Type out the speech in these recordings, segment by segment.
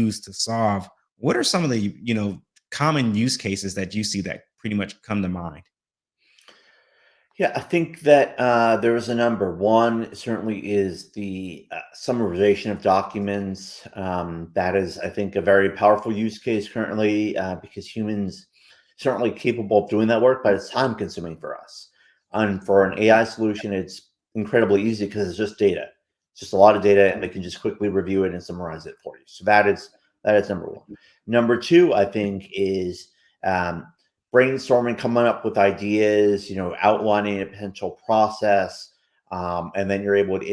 use to solve. What are some of the, common use cases that you see that pretty much come to mind? Yeah, I think that there is a number. One certainly is the summarization of documents. That is, I think, a very powerful use case currently because humans certainly capable of doing that work, but it's time consuming for us. And for an AI solution, it's incredibly easy because it's just data. It's just a lot of data, and they can just quickly review it and summarize it for you. So that is number one. Number two, I think, is um, brainstorming, coming up with ideas, outlining a potential process, and then you're able to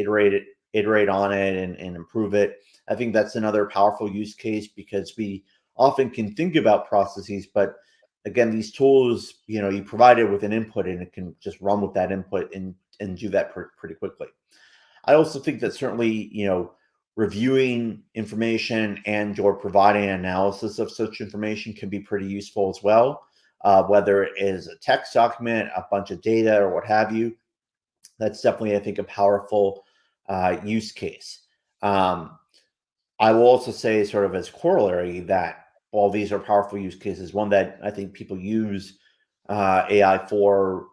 iterate on it and improve it. I think that's another powerful use case because we often can think about processes, but again, these tools, you provide it with an input and it can just run with that input and do that pretty quickly. I also think that certainly, reviewing information and or providing analysis of such information can be pretty useful as well. Whether it is a text document, a bunch of data, or what have you, that's definitely, I think, a powerful use case. Um, I will also say, sort of as corollary, that while these are powerful use cases, one that I think people use AI for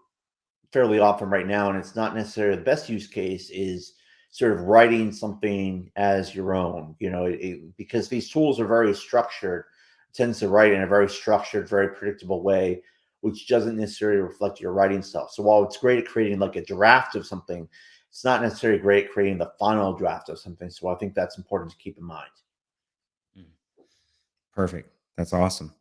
fairly often right now, and it's not necessarily the best use case, is sort of writing something as your own. Because these tools are very structured, it tends to write in a very structured, very predictable way, which doesn't necessarily reflect your writing style. So while it's great at creating like a draft of something, it's not necessarily great at creating the final draft of something. So I think that's important to keep in mind. Mm. Perfect. That's awesome.